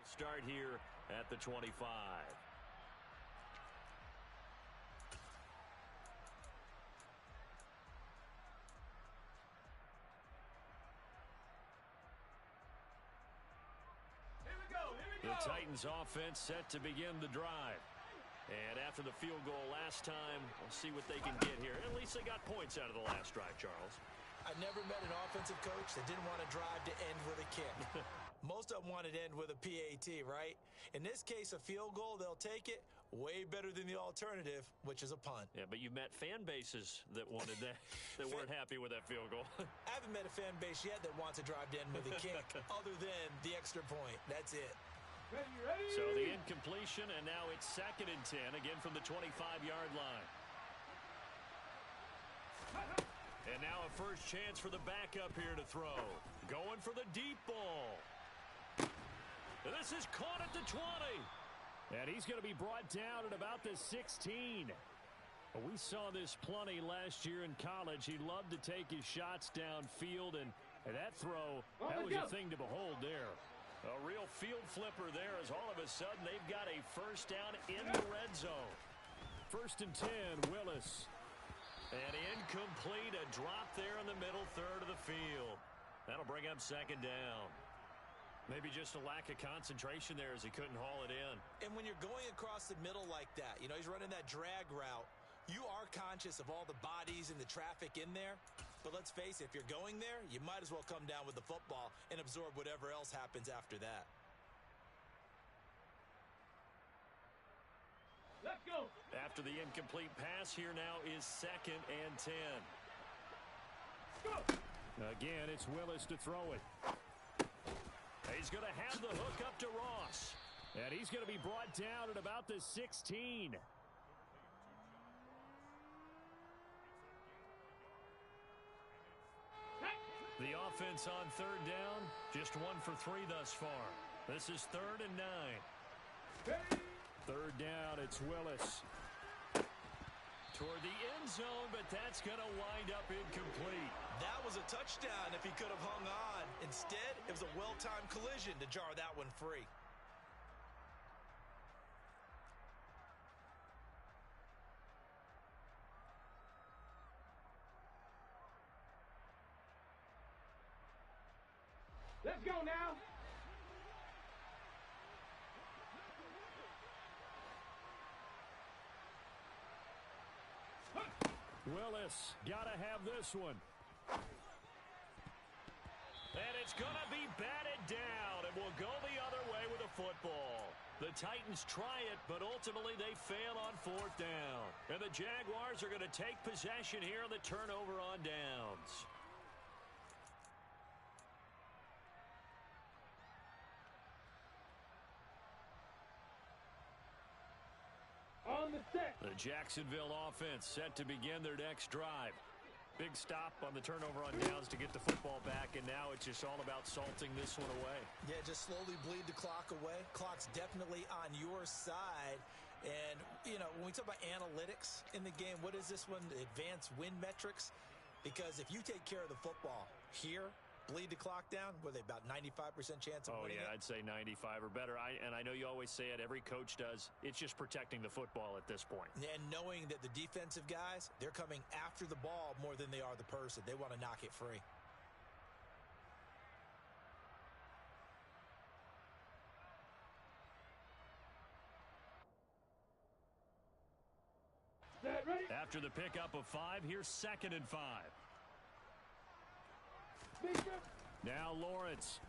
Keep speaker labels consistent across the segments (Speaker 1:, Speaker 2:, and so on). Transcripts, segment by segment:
Speaker 1: start here at the 25. The Titans offense set to begin the drive. And after the field goal last time, we'll see what they can get here. At least they got points out of the last drive, Charles.
Speaker 2: I never met an offensive coach that didn't want to drive to end with a kick. Most of them wanted to end with a PAT, right? In this case, a field goal, they'll take it. Way better than the alternative, which is a punt.
Speaker 1: Yeah, but you met fan bases that wanted that, that weren't happy with that field goal.
Speaker 2: I haven't met a fan base yet that wants to drive to end with a kick other than the extra point. That's it.
Speaker 1: Ready. So the incompletion, and now it's 2nd and 10, again from the 25-yard line. And now a first chance for the backup here to throw. Going for the deep ball. And this is caught at the 20. And he's going to be brought down at about the 16. We saw this plenty last year in college. He loved to take his shots downfield, and that throw, that was a thing to behold there. A real field flipper there, as all of a sudden they've got a first down in the red zone. 1st and 10, Willis. And incomplete, a drop there in the middle third of the field. That'll bring up 2nd down. Maybe just a lack of concentration there as he couldn't haul it in.
Speaker 2: And when you're going across the middle like that, you know, he's running that drag route, you are conscious of all the bodies and the traffic in there. But let's face it, if you're going there, you might as well come down with the football and absorb whatever else happens after that.
Speaker 1: Let's go. After the incomplete pass, here now is 2nd and 10.
Speaker 3: Go. Again, it's Willis to throw it.
Speaker 1: He's going to have the hook up to Ross.
Speaker 3: And he's going to be brought down at about the 16.
Speaker 1: The offense on 3rd down, just 1 for 3 thus far. This is 3rd and 9.
Speaker 3: 3rd down, it's Willis.
Speaker 1: Toward the end zone, but that's going to wind up incomplete.
Speaker 2: That was a touchdown if he could have hung on. Instead, it was a well-timed collision to jar that one free.
Speaker 4: Let's go now.
Speaker 3: Willis, gotta have this one.
Speaker 1: And it's going to be batted down, and will go the other way with a football. The Titans try it, but ultimately they fail on 4th down. And the Jaguars are going to take possession here on the turnover on downs.
Speaker 4: On the set.
Speaker 1: The Jacksonville offense set to begin their next drive. Big stop on the turnover on downs to get the football back, and now it's just all about salting this one away.
Speaker 2: Yeah, just slowly bleed the clock away. Clock's definitely on your side. And, you know, when we talk about analytics in the game, what is this one? Advanced win metrics? Because if you take care of the football here, bleed the clock down, were they about 95% chance of winning it?
Speaker 1: I'd say 95 or better. And I know you always say it, every coach does. It's just protecting the football at this point.
Speaker 2: And knowing that the defensive guys, they're coming after the ball more than they are the person. They want to knock it free.
Speaker 4: Ready?
Speaker 1: After the pickup of 5, here's 2nd and 5.
Speaker 3: Now Lawrence.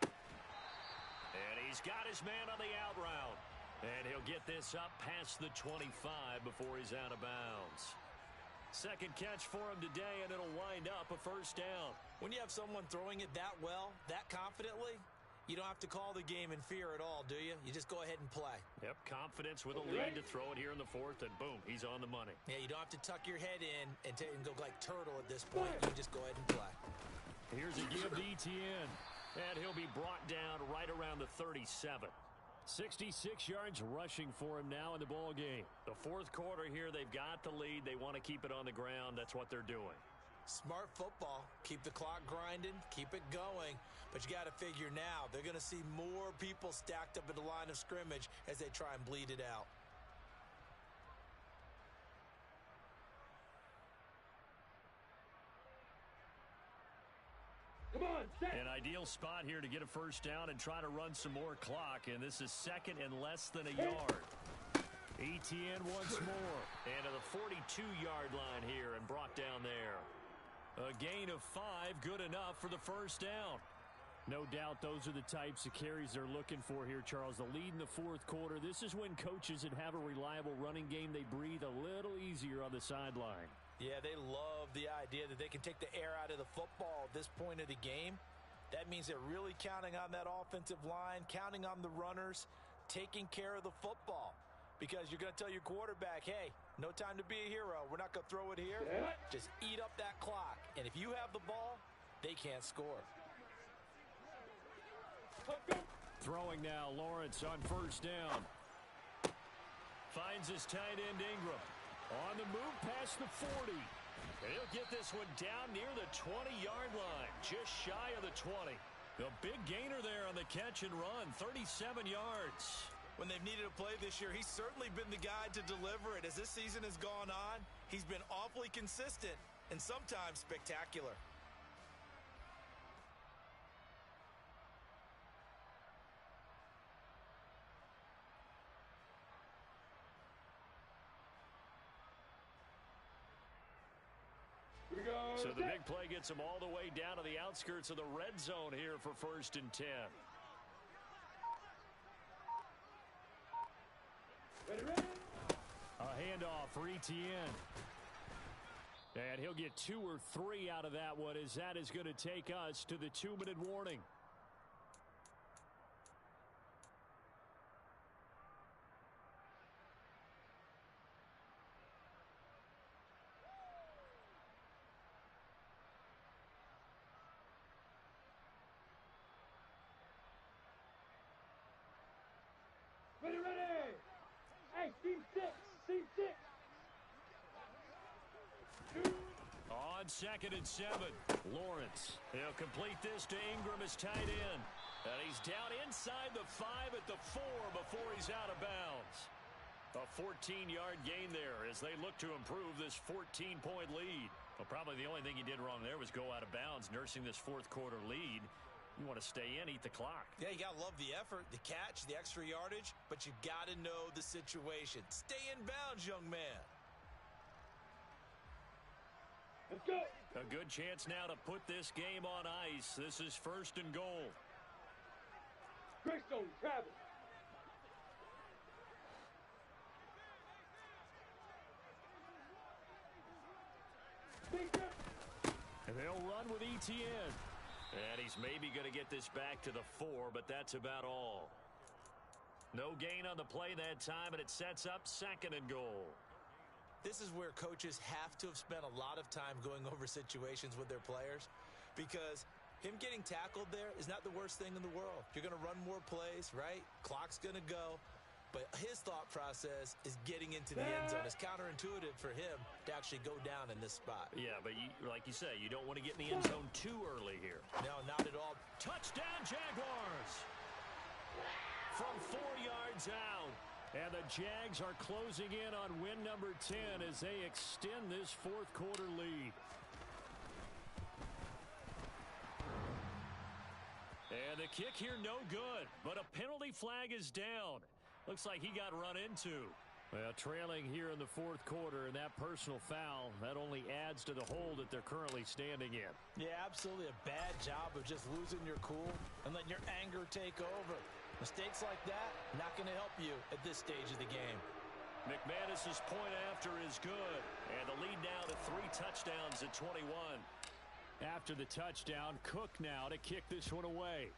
Speaker 1: And he's got his man on the out route. And he'll get this up past the 25 before he's out of bounds. Second catch for him today, and it'll wind up a first down.
Speaker 2: When you have someone throwing it that well, that confidently, you don't have to call the game in fear at all, do you? You just go ahead and play.
Speaker 1: Yep, confidence with a lead to throw it here in the 4th, and boom, he's on the money.
Speaker 2: Yeah, you don't have to tuck your head in and go like turtle at this point. You just go ahead and play.
Speaker 3: Here's a give to Etienne.
Speaker 1: And he'll be brought down right around the 37.
Speaker 3: 66 yards rushing for him now in the ball game.
Speaker 1: The 4th quarter here, they've got the lead. They want to keep it on the ground. That's what they're doing.
Speaker 2: Smart football. Keep the clock grinding, keep it going. But you got to figure now, they're going to see more people stacked up at the line of scrimmage as they try and bleed it out.
Speaker 4: Come on, set.
Speaker 3: An ideal spot here to get a first down and try to run some more clock, and this is second and less than a yard. ETN once more.
Speaker 1: And to the 42-yard line here and brought down there. A gain of 5, good enough for the first down.
Speaker 3: No doubt those are the types of carries they're looking for here, Charles. The lead in the fourth quarter. This is when coaches that have a reliable running game, they breathe a little easier on the sideline.
Speaker 2: Yeah, they love the idea that they can take the air out of the football at this point of the game. That means they're really counting on that offensive line, counting on the runners, taking care of the football. Because you're going to tell your quarterback, hey, no time to be a hero. We're not going to throw it here. Just eat up that clock. And if you have the ball, they can't score.
Speaker 3: Throwing now, Lawrence on first down.
Speaker 1: Finds his tight end Ingram.
Speaker 3: On the move past the 40.
Speaker 1: And he'll get this one down near the 20-yard line, just shy of the 20.
Speaker 3: A big gainer there on the catch and run, 37 yards.
Speaker 2: When they've needed a play this year, he's certainly been the guy to deliver it. As this season has gone on, he's been awfully consistent and sometimes spectacular.
Speaker 4: Here we go.
Speaker 1: So the big play gets him all the way down to the outskirts of the red zone here for 1st and 10.
Speaker 4: Ready, ready.
Speaker 3: A handoff for ETN. And he'll get 2 or 3 out of that one, as that is going to take us to the 2-minute warning.
Speaker 4: Ready, ready. Hey, team 6. Team 6.
Speaker 1: On 2nd and 7. Lawrence. He'll complete this to Ingram as tight end. And he's down inside the 5 at the 4 before he's out of bounds. A 14-yard gain there as they look to improve this 14-point lead.
Speaker 3: Well, probably the only thing he did wrong there was go out of bounds, nursing this fourth quarter lead. You want to stay in, eat the clock.
Speaker 2: Yeah, you got to love the effort, the catch, the extra yardage, but you got to know the situation. Stay in bounds, young man.
Speaker 4: Let's go.
Speaker 1: A good chance now to put this game on ice. This is 1st and goal.
Speaker 4: Greystone, Travis.
Speaker 3: And they'll run with ETN.
Speaker 1: And he's maybe going to get this back to the 4, but that's about all. No gain on the play that time, and it sets up 2nd and goal.
Speaker 2: This is where coaches have to have spent a lot of time going over situations with their players, because him getting tackled there is not the worst thing in the world. You're going to run more plays, right? Clock's going to go. But his thought process is getting into the end zone. It's counterintuitive for him to actually go down in this spot.
Speaker 1: Yeah, but like you say, you don't want to get in the end zone too early here.
Speaker 2: No, not at all.
Speaker 1: Touchdown, Jaguars! From 4 yards out.
Speaker 3: And the Jags are closing in on win number 10 as they extend this fourth quarter lead.
Speaker 1: And the kick here no good, but a penalty flag is down. Looks like he got run into.
Speaker 3: Well, trailing here in the fourth quarter, and that personal foul, that only adds to the hole that they're currently standing in.
Speaker 2: Yeah, absolutely a bad job of just losing your cool and letting your anger take over. Mistakes like that, not going to help you at this stage of the game.
Speaker 1: McManus's point after is good. And the lead now to 3 touchdowns at 21.
Speaker 3: After the touchdown, Cook now to kick this one away.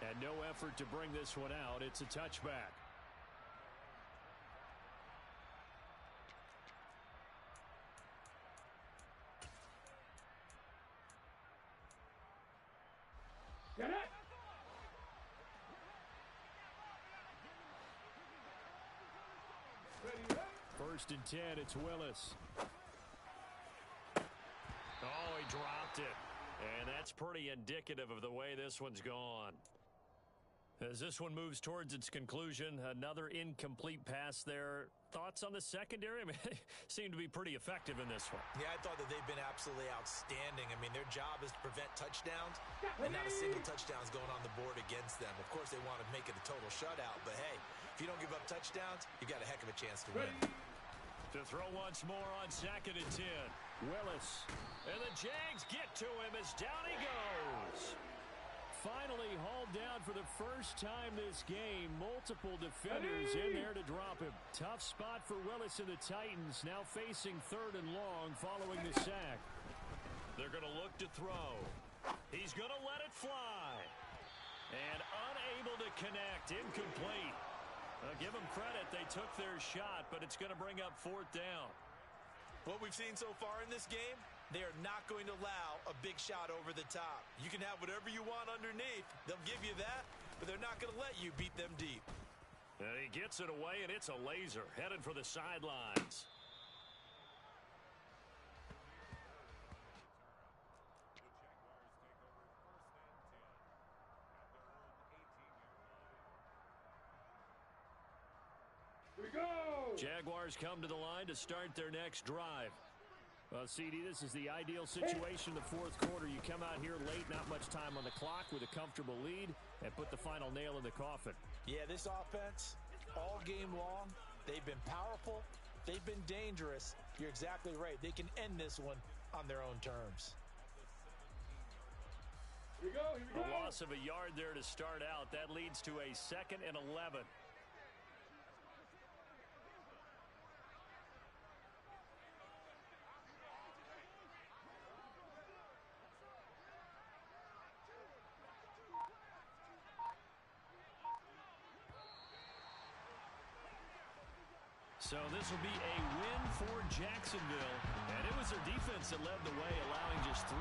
Speaker 3: And no effort to bring this one out. It's a touchback.
Speaker 4: Get it. Ready, ready.
Speaker 3: 1st and 10. It's Willis.
Speaker 1: Oh, he dropped it. And that's pretty indicative of the way this one's gone. As this one moves towards its conclusion, another incomplete pass there. Thoughts on the secondary? I mean, they seem to be pretty effective in this one.
Speaker 2: Yeah, I thought that they've been absolutely outstanding. I mean, their job is to prevent touchdowns, and not a single touchdown's going on the board against them. Of course, they want to make it a total shutout, but hey, if you don't give up touchdowns, you've got a heck of a chance to win.
Speaker 1: To throw once more on 2nd and 10.
Speaker 3: Willis.
Speaker 1: And the Jags get to him as down he goes.
Speaker 3: Finally hauled down for the first time this game. Multiple defenders in there to drop him. Tough spot for Willis and the Titans, now facing 3rd and long following the sack.
Speaker 1: They're going to look to throw. He's going to let it fly. And unable to connect. Incomplete. Give them credit. They took their shot, but it's going to bring up 4th down.
Speaker 2: What we've seen so far in this game, they are not going to allow a big shot over the top. You can have whatever you want underneath. They'll give you that, but they're not going to let you beat them deep.
Speaker 1: And he gets it away, and it's a laser headed for the sidelines. Jaguars come to the line to start their next drive.
Speaker 3: Well, CD, this is the ideal situation in the 4th quarter. You come out here late, not much time on the clock with a comfortable lead, and put the final nail in the coffin.
Speaker 2: Yeah, this offense, all game long, they've been powerful, they've been dangerous. You're exactly right. They can end this one on their own terms.
Speaker 4: Here we go.
Speaker 1: A loss of a yard there to start out. That leads to a 2nd and 11. So this will be a win for Jacksonville. And it was their defense that led the way, allowing just 3